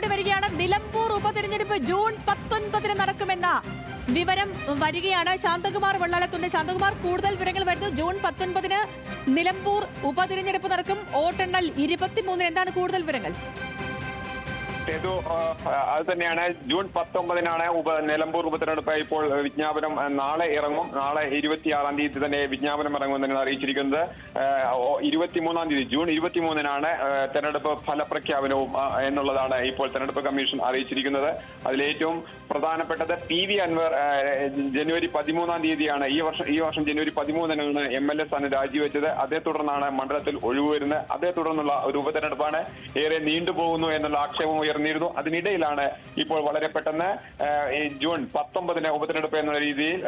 കൂടി വരികയാണ്. നിലമ്പൂർ ഉപതെരഞ്ഞെടുപ്പ് ജൂൺ 19 നടക്കുമെന്ന വിവരം വരികയാണ്. ശാന്തകുമാർ വെള്ളാലത്തുണ്ട്. ശാന്തകുമാർ, കൂടുതൽ വിവരങ്ങൾ വരുന്നു. ജൂൺ 19 നിലമ്പൂർ ഉപതെരഞ്ഞെടുപ്പ് നടക്കും. വോട്ടെണ്ണൽ 23. എന്താണ് കൂടുതൽ വിവരങ്ങൾ? അത് തന്നെയാണ്. ജൂൺ 19 നിലമ്പൂർ ഉപതെരഞ്ഞെടുപ്പ്. ഇപ്പോൾ വിജ്ഞാപനം നാളെ ഇറങ്ങും. നാളെ 26 തീയതി തന്നെ വിജ്ഞാപനം ഇറങ്ങുമെന്നാണ് അറിയിച്ചിരിക്കുന്നത്. 23 തീയതി ജൂൺ 23 തെരഞ്ഞെടുപ്പ് ഫലപ്രഖ്യാപനവും എന്നുള്ളതാണ് ഇപ്പോൾ തെരഞ്ഞെടുപ്പ് കമ്മീഷൻ അറിയിച്ചിരിക്കുന്നത്. അതിലേറ്റവും പ്രധാനപ്പെട്ടത് PV അൻവർ ജനുവരി 13 തീയതിയാണ് ഈ വർഷം ജനുവരി 13 MLA സ്ഥാനം രാജിവെച്ചത്. അതേ തുടർന്നാണ് മണ്ഡലത്തിൽ ഒഴിവ് വരുന്നത്. അതേ തുടർന്നുള്ള ഒരു ഉപതെരഞ്ഞെടുപ്പാണ്. ഏറെ നീണ്ടുപോകുന്നു എന്നുള്ള ആക്ഷേപം ഉയർന്നിരുന്നു. അതിനിടയിലാണ് ഇപ്പോൾ വളരെ പെട്ടെന്ന് ജൂൺ 19 ഉപതെരഞ്ഞെടുപ്പ് എന്ന രീതിയിൽ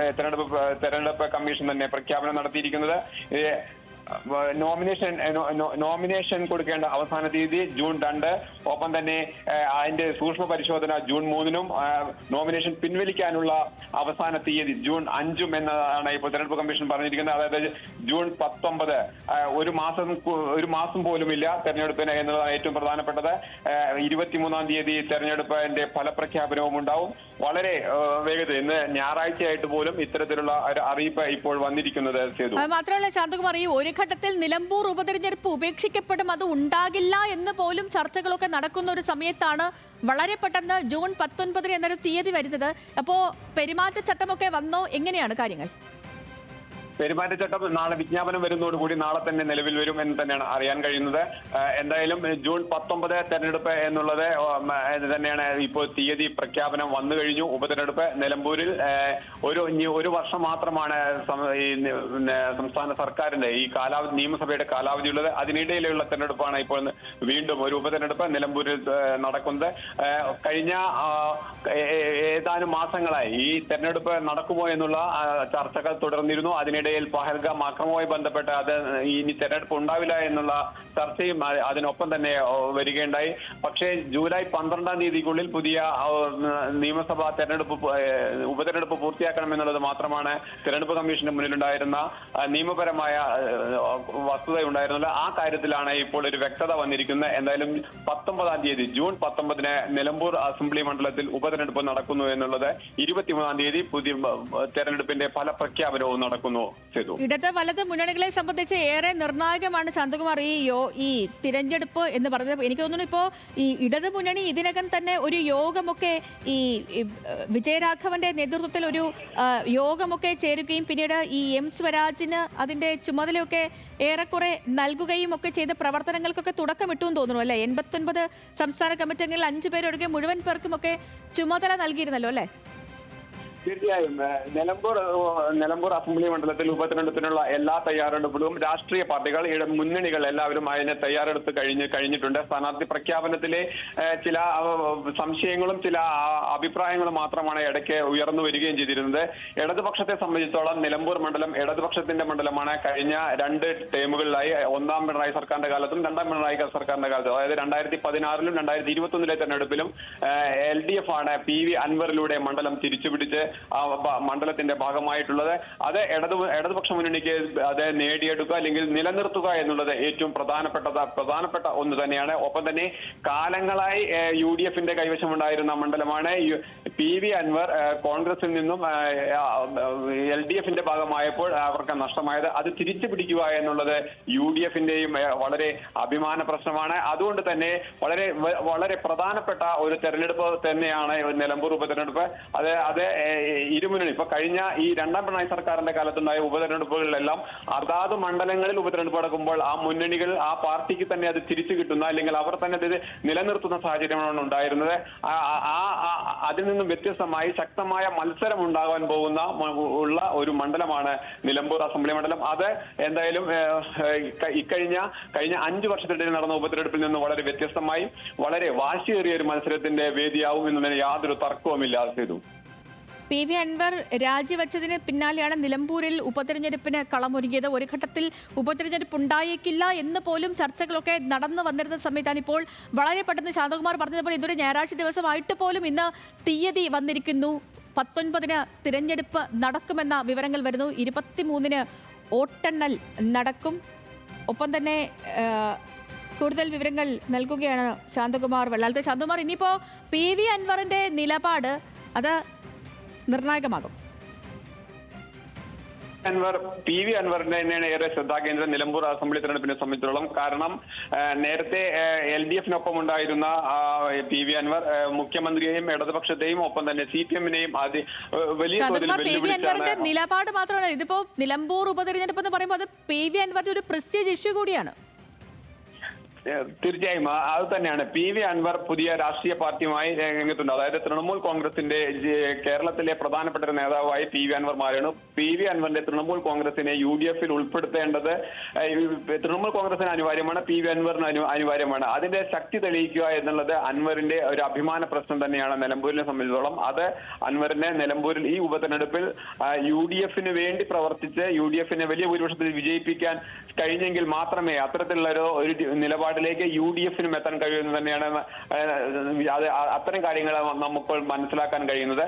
തെരഞ്ഞെടുപ്പ് കമ്മീഷൻ തന്നെ പ്രഖ്യാപനം നടത്തിയിരിക്കുന്നത്. നോമിനേഷൻ കൊടുക്കേണ്ട അവസാന തീയതി ജൂൺ 2. ഒപ്പം തന്നെ അതിന്റെ സൂക്ഷ്മ പരിശോധന ജൂൺ 3 നോമിനേഷൻ പിൻവലിക്കാനുള്ള അവസാന തീയതി ജൂൺ 5 എന്നതാണ് ഇപ്പോൾ തെരഞ്ഞെടുപ്പ് കമ്മീഷൻ പറഞ്ഞിരിക്കുന്നത്. അതായത് ജൂൺ 19 ഒരു മാസം പോലുമില്ല തെരഞ്ഞെടുപ്പിന് എന്നുള്ളതാണ് ഏറ്റവും പ്രധാനപ്പെട്ടത്. 23 തീയതി തെരഞ്ഞെടുപ്പിന്റെ ഫലപ്രഖ്യാപനവും ഉണ്ടാവും. വളരെ വേഗത ഇന്ന് ഞായറാഴ്ചയായിട്ട് പോലും ഇത്തരത്തിലുള്ള ഒരു അറിയിപ്പ് ഇപ്പോൾ വന്നിരിക്കുന്നത്. മാത്രമല്ല ശാന്തകുമാർ, ഈ ഒരു ഘട്ടത്തിൽ നിലമ്പൂർ ഉപതെരഞ്ഞെടുപ്പ് ഉപേക്ഷിക്കപ്പെടും, അത് ഉണ്ടാകില്ല എന്ന് പോലും ചർച്ചകളൊക്കെ നടക്കുന്ന ഒരു സമയത്താണ് വളരെ പെട്ടെന്ന് ജൂൺ 19 എന്നൊരു തീയതി വരുന്നത്. അപ്പോ പെരുമാറ്റച്ചട്ടമൊക്കെ വന്നോ? എങ്ങനെയാണ് കാര്യങ്ങൾ? പെരുമാറ്റച്ചട്ടം നാളെ വിജ്ഞാപനം വരുന്നതോടുകൂടി നാളെ തന്നെ നിലവിൽ വരും എന്ന് തന്നെയാണ് അറിയാൻ കഴിയുന്നത്. എന്തായാലും ജൂൺ 19 തെരഞ്ഞെടുപ്പ് എന്നുള്ളത് തന്നെയാണ് ഇപ്പോൾ തീയതി പ്രഖ്യാപനം വന്നു കഴിഞ്ഞു. ഉപതെരഞ്ഞെടുപ്പ് നിലമ്പൂരിൽ ഒരു വർഷം മാത്രമാണ് സംസ്ഥാന സർക്കാരിന്റെ ഈ നിയമസഭയുടെ കാലാവധി ഉള്ളത്. അതിനിടയിലുള്ള തെരഞ്ഞെടുപ്പാണ് ഇപ്പോൾ വീണ്ടും ഒരു ഉപതെരഞ്ഞെടുപ്പ് നിലമ്പൂരിൽ നടക്കുന്നത്. കഴിഞ്ഞ ഏതാനും മാസങ്ങളായി ഈ തെരഞ്ഞെടുപ്പ് നടക്കുമോ എന്നുള്ള ചർച്ചകൾ തുടർന്നിരുന്നു. അതിനിടെ പഹൽഗാം ആക്രമണവുമായി ബന്ധപ്പെട്ട് അത് ഇനി തെരഞ്ഞെടുപ്പ് ഉണ്ടാവില്ല എന്നുള്ള ചർച്ചയും അതിനൊപ്പം തന്നെ വരികയുണ്ടായി. പക്ഷേ ജൂലൈ 12 തീയതിക്കുള്ളിൽ പുതിയ നിയമസഭാ ഉപതെരഞ്ഞെടുപ്പ് പൂർത്തിയാക്കണം എന്നുള്ളത് മാത്രമാണ് തെരഞ്ഞെടുപ്പ് കമ്മീഷന്റെ മുന്നിലുണ്ടായിരുന്ന നിയമപരമായ വസ്തുത ഉണ്ടായിരുന്നത്. ആ കാര്യത്തിലാണ് ഇപ്പോൾ ഒരു വ്യക്തത വന്നിരിക്കുന്നത്. എന്തായാലും 19 തീയതി ജൂൺ 19 നിലമ്പൂർ അസംബ്ലി മണ്ഡലത്തിൽ ഉപതെരഞ്ഞെടുപ്പ് നടക്കുന്നു എന്നുള്ളത്. 23 തീയതി പുതിയ തെരഞ്ഞെടുപ്പിന്റെ ഫലപ്രഖ്യാപനവും നടക്കുന്നു. ഇടത് വലത് മുന്നണികളെ സംബന്ധിച്ച് ഏറെ നിർണായകമാണ് ശാന്തകുമാർ ഈ തിരഞ്ഞെടുപ്പ് എന്ന് പറഞ്ഞത്. എനിക്ക് തോന്നുന്നു ഇപ്പോൾ ഈ ഇടത് മുന്നണി ഇതിനകം തന്നെ ഒരു യോഗമൊക്കെ ഈ വിജയരാഘവന്റെ നേതൃത്വത്തിൽ ഒരു യോഗമൊക്കെ ചേരുകയും പിന്നീട് ഈ M സ്വരാജിന് അതിന്റെ ചുമതലയൊക്കെ ഏറെക്കുറെ നൽകുകയും ഒക്കെ ചെയ്ത പ്രവർത്തനങ്ങൾക്കൊക്കെ തുടക്കമിട്ടു എന്ന് തോന്നുന്നു അല്ലെ? 89 സംസ്ഥാന കമ്മിറ്റി അംഗങ്ങളിൽ 5 പേരൊഴികെ മുഴുവൻ പേർക്കുമൊക്കെ ചുമതല നൽകിയിരുന്നല്ലോ അല്ലെ? തീർച്ചയായും നിലമ്പൂർ അസംബ്ലി മണ്ഡലത്തിൽ ഉപതെരഞ്ഞെടുപ്പിനുള്ള എല്ലാ തയ്യാറെടുപ്പുകളും രാഷ്ട്രീയ പാർട്ടികൾ മുന്നണികൾ എല്ലാവരും അതിനെ തയ്യാറെടുത്ത് കഴിഞ്ഞിട്ടുണ്ട്. സ്ഥാനാർത്ഥി പ്രഖ്യാപനത്തിലെ ചില സംശയങ്ങളും ചില അഭിപ്രായങ്ങളും മാത്രമാണ് ഇടയ്ക്ക് ഉയർന്നു വരികയും ചെയ്തിരുന്നത്. ഇടതുപക്ഷത്തെ സംബന്ധിച്ചോളം നിലമ്പൂർ മണ്ഡലം ഇടതുപക്ഷത്തിന്റെ മണ്ഡലമാണ്. കഴിഞ്ഞ 2 ടേമുകളിലായി ഒന്നാം പിണറായി സർക്കാരിന്റെ കാലത്തും രണ്ടാം പിണറായി സർക്കാരിന്റെ കാലത്തും, അതായത് 2016 2021 തെരഞ്ഞെടുപ്പിലും LDF ആണ് PV അൻവറിലൂടെ മണ്ഡലം തിരിച്ചുപിടിച്ച് മണ്ഡലത്തിന്റെ ഭാഗമായിട്ടുള്ളത്. അത് ഇടതുപക്ഷ മുന്നണിക്ക് അത് നേടിയെടുക്കുക അല്ലെങ്കിൽ നിലനിർത്തുക എന്നുള്ളത് ഏറ്റവും പ്രധാനപ്പെട്ട ഒന്ന് തന്നെയാണ്. ഒപ്പം തന്നെ കാലങ്ങളായി UDFന്റെ കൈവശമുണ്ടായിരുന്ന മണ്ഡലമാണ്. PV അൻവർ കോൺഗ്രസിൽ നിന്നും LDFന്റെ ഭാഗമായപ്പോൾ അവർക്ക് നഷ്ടമായത്. അത് തിരിച്ചു പിടിക്കുക എന്നുള്ളത് UDFന്റെയും വളരെ അഭിമാന പ്രശ്നമാണ്. അതുകൊണ്ട് തന്നെ വളരെ പ്രധാനപ്പെട്ട ഒരു തെരഞ്ഞെടുപ്പ് തന്നെയാണ് നിലമ്പൂർ ഉപതെരഞ്ഞെടുപ്പ്. അത് ഇരുമുന്നണി ഇപ്പൊ കഴിഞ്ഞ ഈ രണ്ടാം പിണറായി സർക്കാരിന്റെ കാലത്തുണ്ടായ ഉപതെരഞ്ഞെടുപ്പുകളിലെല്ലാം അതാത് മണ്ഡലങ്ങളിൽ ഉപതെരഞ്ഞെടുപ്പ് നടക്കുമ്പോൾ ആ മുന്നണികൾ ആ പാർട്ടിക്ക് തന്നെ അത് തിരിച്ചു കിട്ടുന്ന അല്ലെങ്കിൽ അവർ തന്നെ അത് നിലനിർത്തുന്ന സാഹചര്യമാണ് ഉണ്ടായിരുന്നത്. അതിൽ നിന്നും വ്യത്യസ്തമായി ശക്തമായ മത്സരം ഉണ്ടാകാൻ ഉള്ള ഒരു മണ്ഡലമാണ് നിലമ്പൂർ അസംബ്ലി മണ്ഡലം. അത് എന്തായാലും കഴിഞ്ഞ 5 വർഷത്തിനിടയിൽ നടന്ന ഉപതെരഞ്ഞെടുപ്പിൽ നിന്ന് വളരെ വ്യത്യസ്തമായി വളരെ വാശിയേറിയ ഒരു മത്സരത്തിന്റെ വേദിയാവും എന്നതിന് യാതൊരു തർക്കവുമില്ലാതെ ചെയ്തു. PV അൻവർ രാജിവെച്ചതിന് പിന്നാലെയാണ് നിലമ്പൂരിൽ ഉപതെരഞ്ഞെടുപ്പിന് കളമൊരുങ്ങിയത്. ഒരു ഘട്ടത്തിൽ ഉപതെരഞ്ഞെടുപ്പ് ഉണ്ടായേക്കില്ല എന്ന് പോലും ചർച്ചകളൊക്കെ നടന്നു വന്നിരുന്ന സമയത്താണ് ഇപ്പോൾ വളരെ പെട്ടെന്ന് ശാന്തകുമാർ പറഞ്ഞതുപോലെ ഇതൊരു ഞായറാഴ്ച ദിവസമായിട്ട് പോലും ഇന്ന് തീയതി വന്നിരിക്കുന്നു. 19 തിരഞ്ഞെടുപ്പ് നടക്കുമെന്ന വിവരങ്ങൾ വരുന്നു. 23 വോട്ടെണ്ണൽ നടക്കും. ഒപ്പം തന്നെ കൂടുതൽ വിവരങ്ങൾ നൽകുകയാണ് ശാന്തകുമാർ വെള്ളാലത്തെ. ശാന്തകുമാർ, ഇനിയിപ്പോ PV അൻവറിന്റെ നിലപാട് അത് നിർണായകമാകും. PV അൻവറിന്റെ തന്നെയാണ് ഏറെ ശ്രദ്ധാകേന്ദ്രം നിലമ്പൂർ അസംബ്ലി തെരഞ്ഞെടുപ്പിനെ സംബന്ധിച്ചിടത്തോളം. കാരണം നേരത്തെ LDF-നൊപ്പം ഉണ്ടായിരുന്ന PV അൻവർ മുഖ്യമന്ത്രിയെയും ഇടതുപക്ഷത്തെയും ഒപ്പം തന്നെ CPM-നെയും വലിയ തോതിൽ PV അൻവറിന്റെ നിലപാട് മാത്രമാണ് ഇതിപ്പോ നിലമ്പൂർ ഉപതെരഞ്ഞെടുപ്പ് എന്ന് പറയുമ്പോൾ അത് PV അൻവറിന്റെ ഒരു പ്രസ്റ്റീജ് ഇഷ്യൂ കൂടിയാണ്. തീർച്ചയായും അത് തന്നെയാണ്. PV അൻവർ പുതിയ രാഷ്ട്രീയ പാർട്ടിയുമായി രംഗത്തുണ്ട്. അതായത് തൃണമൂൽ കോൺഗ്രസിന്റെ കേരളത്തിലെ പ്രധാനപ്പെട്ട ഒരു നേതാവായി PV അൻവർ മാറിയാണ്. PV അൻവറിന്റെ തൃണമൂൽ കോൺഗ്രസിനെ UDF-ൽ ഉൾപ്പെടുത്തേണ്ടത് തൃണമൂൽ കോൺഗ്രസിന് അനിവാര്യമാണ്, PV അൻവറിന് അനിവാര്യമാണ്. അതിന്റെ ശക്തി തെളിയിക്കുക എന്നുള്ളത് അൻവറിന്റെ ഒരു അഭിമാന പ്രശ്നം തന്നെയാണ് നിലമ്പൂരിനെ സംബന്ധിച്ചിടത്തോളം. അത് അൻവറിനെ നിലമ്പൂരിൽ ഈ ഉപതെരഞ്ഞെടുപ്പിൽ UDF-ന് വേണ്ടി പ്രവർത്തിച്ച് UDF-നെ വലിയ ഭൂരിപക്ഷത്തിൽ വിജയിപ്പിക്കാൻ കഴിഞ്ഞെങ്കിൽ മാത്രമേ അത്തരത്തിലുള്ള ഒരു നിലപാടിലേക്ക് UDF-നും എത്താൻ കഴിയുമെന്ന് തന്നെയാണ് അത്തരം കാര്യങ്ങൾ നമുക്ക് മനസ്സിലാക്കാൻ കഴിയുന്നത്.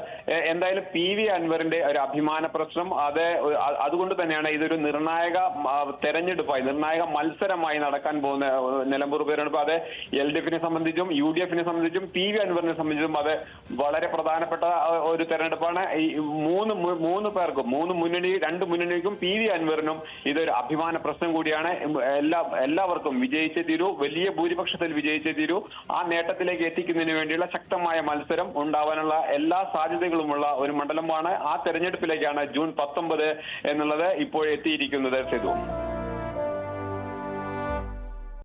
എന്തായാലും PV അൻവറിന്റെ ഒരു അഭിമാന പ്രശ്നം അതുകൊണ്ട് തന്നെയാണ് ഇതൊരു നിർണായക തെരഞ്ഞെടുപ്പായി, നിർണായക മത്സരമായി നടക്കാൻ പോകുന്ന നിലമ്പൂർ ഉപതെരഞ്ഞെടുപ്പ്. അത് LDF-നെ സംബന്ധിച്ചും UDF-നെ സംബന്ധിച്ചും PV അൻവറിനെ സംബന്ധിച്ചും അത് വളരെ പ്രധാനപ്പെട്ട ഒരു തെരഞ്ഞെടുപ്പാണ്. ഈ മൂന്ന് മുന്നണിക്കും PV അൻവറിനും ഇതൊരു അഭിമാന പ്രശ്നം കൂടിയാണ്. എല്ലാവർക്കും വിജയിച്ചേ തീരൂ, വലിയ ഭൂരിപക്ഷത്തിൽ വിജയിച്ചേ തീരൂ. ആ നേട്ടത്തിലേക്ക് എത്തിക്കുന്നതിന് വേണ്ടിയുള്ള ശക്തമായ മത്സരം ഉണ്ടാവാനുള്ള എല്ലാ സാധ്യതകളുമുള്ള ഒരു മണ്ഡലമാണ്. ആ തെരഞ്ഞെടുപ്പിലേക്കാണ് ജൂൺ 19 എന്നുള്ളത് ഇപ്പോൾ എത്തിയിരിക്കുന്നത്.